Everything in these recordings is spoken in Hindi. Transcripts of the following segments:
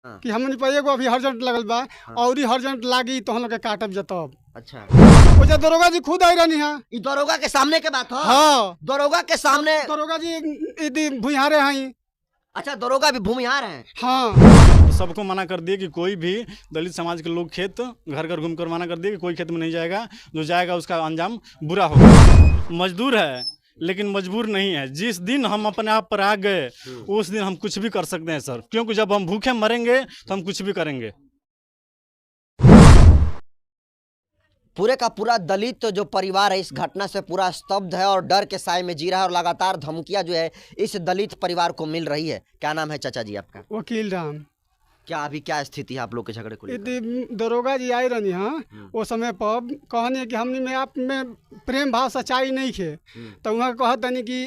हाँ। कि हमनी पर एगो अभी हर्जेंट लगल बा। हाँ। और ही हर्जेंट लागी तो हम लोग के काटब जतब। अच्छा, ओजा दरोगा जी खुद आई रहनी है। ई दरोगा के सामने के बात हो। हाँ, दरोगा के सामने। दरोगा जी इदी भुइहारे हैं। अच्छा, दरोगा भी भूमिहार हैं। हाँ, सबको मना कर दिए कि कोई भी दलित समाज के लोग खेत घर घर घूम कर मना कर दिए कि कोई खेत में नहीं जाएगा, जो जाएगा उसका अंजाम बुरा होगा। मजदूर है लेकिन मजबूर नहीं है। जिस दिन हम अपने आप पर आ गए उस दिन हम कुछ भी कर सकते हैं सर, क्योंकि जब हम भूखे मरेंगे तो हम कुछ भी करेंगे। पूरे का पूरा दलित जो परिवार है इस घटना से पूरा स्तब्ध है और डर के साए में जी रहा है और लगातार धमकियां जो है इस दलित परिवार को मिल रही है। क्या नाम है चाचा जी आपका? वकील राम। क्या अभी क्या स्थिति है आप लोग के झगड़े को लेकर? इदी दरोगा जी आई रहनी हाँ। वो समय पर कहनी कि हमनी में आप में प्रेम भाव सच्चाई नहीं खे। तो वहाँ कहत तनी कि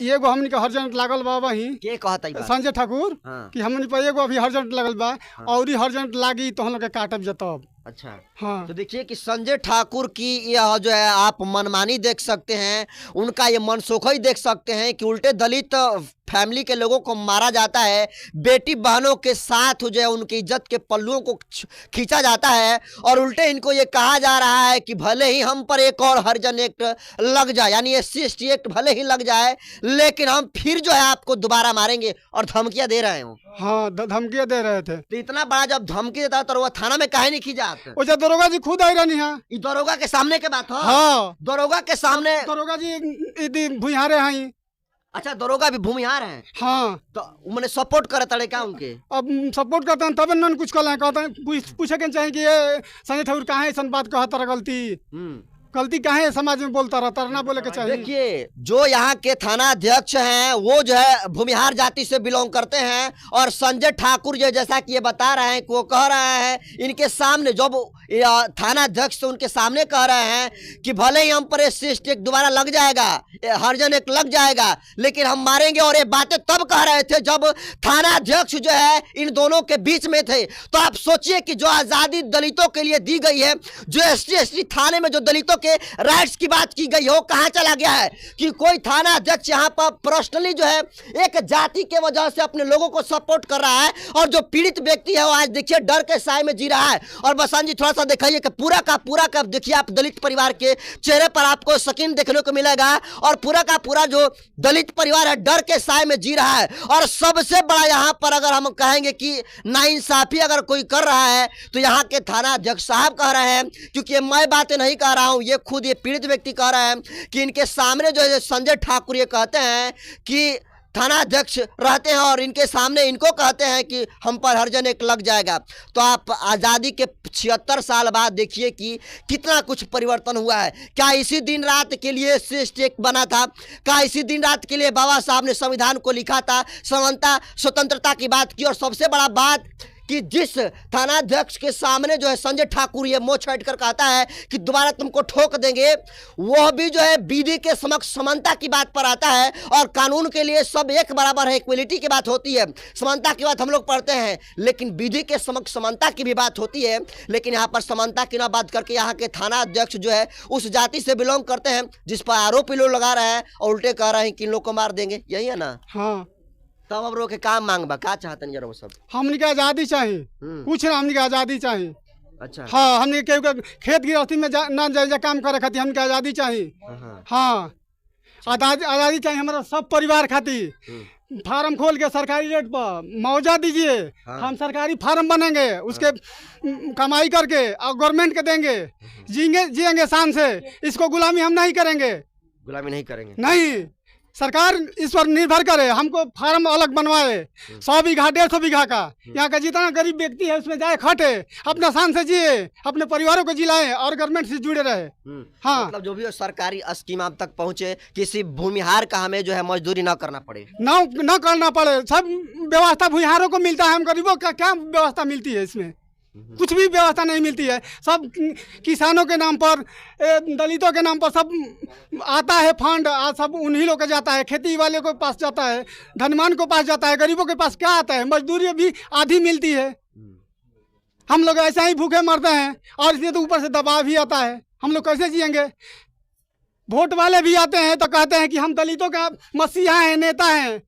एगो हमनी के हर्जेंट लागल बा वहीं के कहता ई बात? संजय ठाकुर हाँ। कि हमनी पर एगो अभी हर्जेंट लगल बा। और ही हर्जेंट लागी तो हम लोग के काटब जतब। अच्छा, हाँ, तो देखिए कि संजय ठाकुर की यह जो है आप मनमानी देख सकते हैं, उनका ये मनसुखई देख सकते हैं कि उल्टे दलित फैमिली के लोगों को मारा जाता है, बेटी बहनों के साथ जो है उनकी इज्जत के पल्लुओं को खींचा जाता है और उल्टे इनको ये कहा जा रहा है कि भले ही हम पर एक और हरिजन एक्ट लग जाए, यानी SC/ST एक्ट भले ही लग जाए, लेकिन हम फिर जो है आपको दोबारा मारेंगे और धमकियां दे रहे हो। हाँ, धमकियाँ दे रहे थे। तो इतना बड़ा जब धमकी देता है तो वो थाना में काहे नहीं खींचा? ओजा दरोगा जी खुद आई रहनी है। ई दरोगा के सामने के बात हो। हाँ, दरोगा के सामने। दरोगा जी इदी भुइहारे हैं। अच्छा, दरोगा भी भूमिहार हैं। हाँ, तो मैंने सपोर्ट करे तड़े क्या उनके? अब सपोर्ट करते हैं तब न कुछ कहते हैं पूछे के चाहिए कि ये संजय ठाकुर कहाँ ऐसा बात कहता रहा, गलती कहाँ है समाज में बोलता रहता, ना बोले के चाहिए। देखिए, जो यहाँ के थाना अध्यक्ष हैं वो जो है भूमिहार जाति से बिलोंग करते हैं और संजय ठाकुर जो जैसा कि ये बता रहे हैं कि वो कह रहा है इनके सामने, जब थाना अध्यक्ष से उनके सामने कह रहे हैं कि भले ही हम पर SC/ST एक्ट दोबारा लग जाएगा, हरिजन एक्ट लग जाएगा, लेकिन हम मारेंगे। और ये बातें तब कह रहे थे जब थाना अध्यक्ष जो है इन दोनों के बीच में थे। तो आप सोचिए कि जो आजादी दलितों के लिए दी गई है, जो SC/ST थाने में जो दलितों के राइट्स की बात की गई हो, कहां चला गया है? कि कोई थाना अध्यक्ष यहां पर पर्सनली जो है एक जाति के वजह से अपने लोगों को सपोर्ट कर रहा है और जो पीड़ित व्यक्ति है वो आज देखिए डर के साए में जी रहा है। और बसंत जी थोड़ा सा दिखाइए कि पूरा का देखिए आप दलित परिवार के चेहरे पर आपको सकीन देखने को मिलेगा और पूरा का पूरा जो दलित परिवार है डर के साए में जी रहा है। और सबसे बड़ा यहां पर अगर हम कहेंगे कि नाइंसाफी अगर कोई कर रहा है तो यहां के थाना अध्यक्ष साहब कह रहे हैं, क्योंकि मैं बातें नहीं कह रहा हूं, ये खुद ये पीड़ित व्यक्ति कह रहे हैं कि इनके सामने जो है संजय ठाकुर ये कहते हैं कि थाना अध्यक्ष रहते हैं और इनके सामने इनको कहते हैं कि हम पर हरिजन एक्ट लग जाएगा। तो आप आज़ादी के 76 साल बाद देखिए कि कितना कुछ परिवर्तन हुआ है। क्या इसी दिन रात के लिए SC/ST एक्ट बना था? क्या इसी दिन रात के लिए बाबा साहब ने संविधान को लिखा था, समानता स्वतंत्रता की बात की? और सबसे बड़ा बात कि जिस थानाध्यक्ष के सामने जो है संजय ठाकुर ये मुंह छेड़ कर कहता है कि दोबारा तुमको ठोक देंगे, वह भी जो है विधि के समक्ष समानता की बात पर आता है और कानून के लिए सब एक बराबर है, इक्वलिटी की बात होती है, समानता की बात हम लोग पढ़ते हैं, लेकिन विधि के समक्ष समानता की भी बात होती है। लेकिन यहाँ पर समानता की ना बात करके यहाँ के थाना अध्यक्ष जो है उस जाति से बिलोंग करते हैं जिस पर आरोप लोग लगा रहे हैं और उल्टे कह रहे हैं कि इन लोग को मार देंगे। यही है ना? हाँ, तब अब के काम मांग बा क्या चाहते हैं जरा वो सब? हमने के आज़ादी चाहिए, कुछ ना, हमने के आज़ादी चाहिए। अच्छा। हाँ, हमने के खेत गृहस्थी में ना जाए काम करे खातिर हमने के आज़ादी चाहिए। हाँ, आज़ादी चाहिए हमारा सब परिवार खातिर। फार्म खोल के सरकारी रेट पर मुआवजा दीजिए। हम सरकारी फार्म बनेंगे, उसके कमाई करके और गवर्नमेंट के देंगे, जिएंगे शान से। इसको गुलामी हम नहीं करेंगे। गुलामी नहीं करेंगे? नहीं, सरकार इस पर निर्भर करे, हमको फार्म अलग बनवाए, 100 बीघा 150 बीघा का। यहाँ का जितना गरीब व्यक्ति है उसमें जाए, खटे, अपना शान से जिए, अपने परिवारों को जिलाए और गवर्नमेंट से जुड़े रहे। हाँ, मतलब जो भी सरकारी स्कीम आप तक पहुँचे, किसी भूमिहार का हमें जो है मजदूरी न करना पड़े, न करना पड़े। सब व्यवस्था भूमिहारों को मिलता है, हम गरीबों का क्या व्यवस्था मिलती है? इसमें कुछ भी व्यवस्था नहीं मिलती है। सब किसानों के नाम पर, दलितों के नाम पर सब आता है फंड, सब उन्हीं लोग के जाता है, खेती वाले को पास जाता है, धनवान को पास जाता है, गरीबों के पास क्या आता है? मजदूरी भी आधी मिलती है। हम लोग ऐसा ही भूखे मरते हैं और इसलिए तो ऊपर से दबाव भी आता है। हम लोग कैसे जिएंगे? वोट वाले भी आते हैं तो कहते हैं कि हम दलितों का मसीहा हैं, नेता हैं।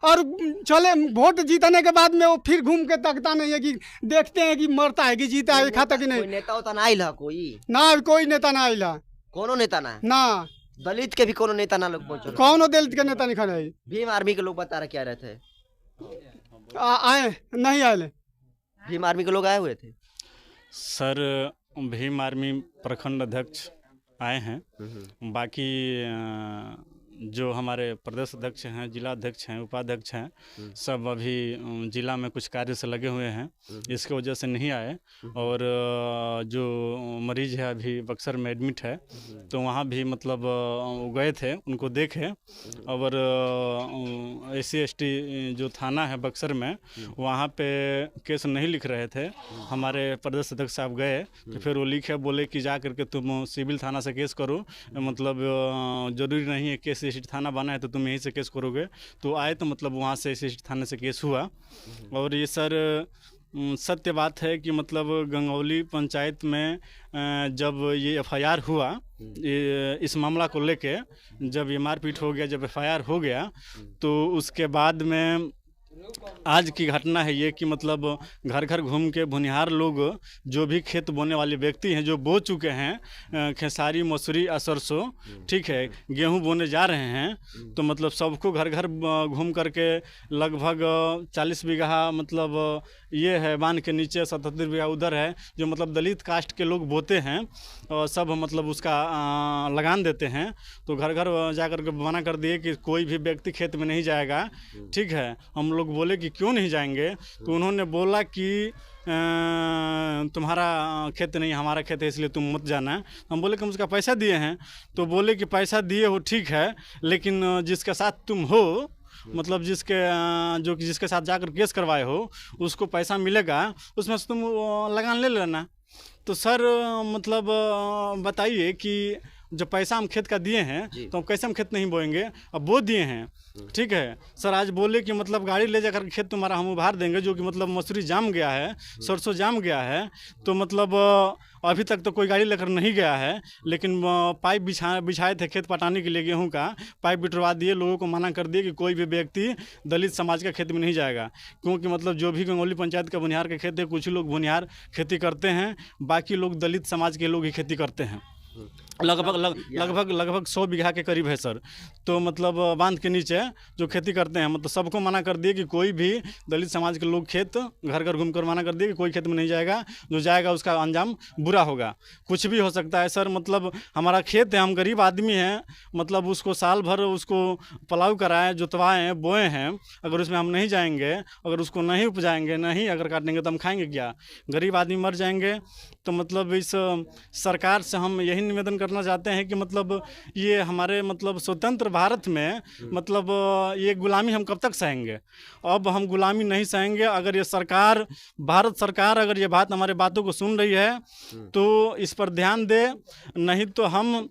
और चले वोट जीतने के बाद में वो फिर घूम के तकता नहीं है कि देखते हैं कि मरता है कि जीता है खाता कि कोई नहीं। नेता होता ना आइला कोई ना कोई नेता ना आइला कोनो नेता ना ना, दलित के भी कोनो नेता ना लोग पहुंचे कौन दलित के नेता नहीं खड़े है। भीम आर्मी के लोग बता रहे क्या रहते हैं आए नहीं आए। भीम आर्मी के लोग आए हुए थे सर भीम आर्मी प्रखंड अध्यक्ष आए हैं। बाकी जो हमारे प्रदेश अध्यक्ष हैं, जिला अध्यक्ष हैं, उपाध्यक्ष हैं, सब अभी जिला में कुछ कार्य से लगे हुए हैं, इसके वजह से नहीं आए। और जो मरीज है अभी बक्सर में एडमिट है, तो वहाँ भी मतलब गए थे, उनको देखे। और SC/ST जो थाना है बक्सर में, वहाँ पे केस नहीं लिख रहे थे। हमारे प्रदेश अध्यक्ष साहब गए तो फिर वो लिखे, बोले कि जा करके तुम सिविल थाना से केस करो, मतलब ज़रूरी नहीं है कि SC/ST थाना बना है तो तुम यहीं से केस करोगे। तो आए तो मतलब वहाँ से SC/ST थाने से केस हुआ। और ये सर सत्य बात है कि मतलब गंगौली पंचायत में जब ये FIR हुआ, इस मामला को लेके, जब ये मारपीट हो गया, जब FIR हो गया, तो उसके बाद में आज की घटना है ये कि मतलब घर घर घूम के भुनिहार लोग, जो भी खेत बोने वाले व्यक्ति हैं, जो बो चुके हैं खेसारी, मसूरी, सरसों, ठीक है, गेहूं बोने जा रहे हैं, तो मतलब सबको घर घर घूम करके लगभग 40 बीघा मतलब ये है बांध के नीचे, 77 बीघा उधर है, जो मतलब दलित कास्ट के लोग बोते हैं, और सब मतलब उसका लगान देते हैं। तो घर घर जा कर के मना कर दिए कि कोई भी व्यक्ति खेत में नहीं जाएगा, ठीक है। हम लोग बोले कि क्यों नहीं जाएंगे, तो उन्होंने बोला कि तुम्हारा खेत नहीं हमारा खेत है, इसलिए तुम मत जाना। हम बोले कि हम उसका पैसा दिए हैं, तो बोले कि पैसा दिए हो ठीक है, लेकिन जिसके साथ तुम हो, मतलब जिसके साथ जाकर केस करवाए हो, उसको पैसा मिलेगा, उसमें से तुम लगान ले लेना। तो सर मतलब बताइए कि जब पैसा हम खेत का दिए हैं तो कैसे हम खेत नहीं बोएंगे, अब बो दिए हैं, ठीक है। सर आज बोले कि मतलब गाड़ी ले जाकर खेत तुम्हारा हम उभार देंगे, जो कि मतलब मसूरी जाम गया है, सरसों जाम गया है, तो मतलब अभी तक तो कोई गाड़ी लेकर नहीं गया है। लेकिन पाइप बिछाए थे खेत पटाने के लिए, गेहूं का पाइप बिठवा दिए, लोगों को मना कर दिए कि कोई भी व्यक्ति दलित समाज का खेत में नहीं जाएगा, क्योंकि मतलब जो भी गंगौली पंचायत का भुनिहार के खेत है, कुछ लोग भुनिहार खेती करते हैं, बाकी लोग दलित समाज के लोग ही खेती करते हैं। लगभग 100 बीघा के करीब है सर। तो मतलब बांध के नीचे जो खेती करते हैं, मतलब सबको मना कर दिए कि कोई भी दलित समाज के लोग खेत घर घर घूम कर मना कर दिए कि कोई खेत में नहीं जाएगा, जो जाएगा उसका अंजाम बुरा होगा। कुछ भी हो सकता है सर, मतलब हमारा खेत है, हम गरीब आदमी हैं, मतलब उसको साल भर उसको पलाव कराएं, जोतवाएँ, बोए हैं, अगर उसमें हम नहीं जाएंगे, अगर उसको नहीं उपजाएंगे, नहीं अगर काटेंगे तो हम खाएंगे क्या? गरीब आदमी मर जाएंगे। तो मतलब इस सरकार से हम यही निवेदन करना चाहते हैं कि मतलब ये हमारे मतलब स्वतंत्र भारत में मतलब ये गुलामी हम कब तक सहेंगे? अब हम गुलामी नहीं सहेंगे। अगर ये सरकार, भारत सरकार अगर ये हमारे बातों को सुन रही है तो इस पर ध्यान दे, नहीं तो हम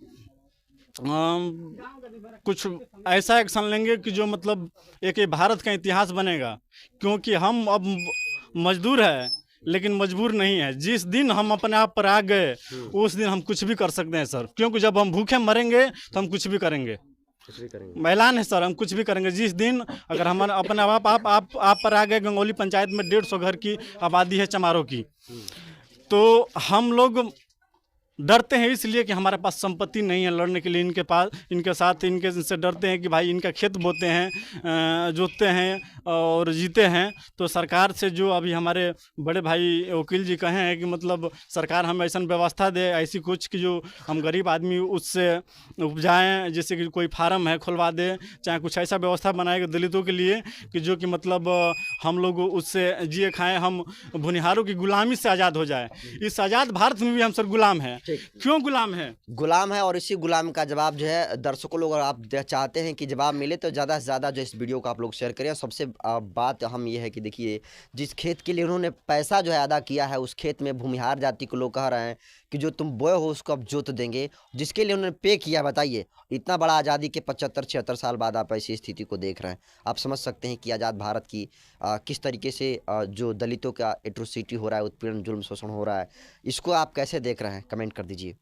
कुछ ऐसा एक्शन लेंगे कि जो मतलब एक भारत का इतिहास बनेगा। क्योंकि हम अब मजदूर है लेकिन मजबूर नहीं है। जिस दिन हम अपने आप पर आ गए उस दिन हम कुछ भी कर सकते हैं सर, क्योंकि जब हम भूखे मरेंगे तो हम कुछ भी करेंगे। ऐलान है सर, हम कुछ भी करेंगे। जिस दिन अगर हम अपने आप पर आ गए, गंगौली पंचायत में 150 घर की आबादी है चमारों की, तो हम लोग डरते हैं इसलिए कि हमारे पास संपत्ति नहीं है लड़ने के लिए इनके साथ इनके से डरते हैं कि भाई इनका खेत बोते हैं, जोतते हैं और जीते हैं। तो सरकार से जो अभी हमारे बड़े भाई वकील जी कहे हैं कि मतलब सरकार हमें ऐसा व्यवस्था दे, ऐसी कुछ कि जो हम गरीब आदमी उससे उपजाएं, जैसे कि कोई फार्म है खुलवा दे, चाहे कुछ ऐसा व्यवस्था बनाएगा दलितों के लिए कि जो कि मतलब हम लोग उससे जिए खाएं, हम भुनिहारों की गुलामी से आज़ाद हो जाए। इस आज़ाद भारत में भी हम सर गुलाम हैं। क्यों गुलाम है? गुलाम है। और इसी गुलाम का जवाब जो है दर्शकों लोग, अगर आप चाहते हैं कि जवाब मिले तो ज़्यादा से ज़्यादा जो इस वीडियो को आप लोग शेयर करें। और सबसे बात हम ये है कि देखिए, जिस खेत के लिए उन्होंने पैसा जो है अदा किया है, उस खेत में भूमिहार जाति को लोग कह रहे हैं कि जो तुम बोए हो उसको अब जोत देंगे, जिसके लिए उन्होंने पे किया। बताइए, इतना बड़ा आज़ादी के 75-76 साल बाद आप ऐसी स्थिति को देख रहे हैं। आप समझ सकते हैं कि आज़ाद भारत की किस तरीके से जो दलितों का एट्रोसिटी हो रहा है, उत्पीड़न, जुल्म, शोषण हो रहा है, इसको आप कैसे देख रहे हैं? कमेंट कर दीजिए।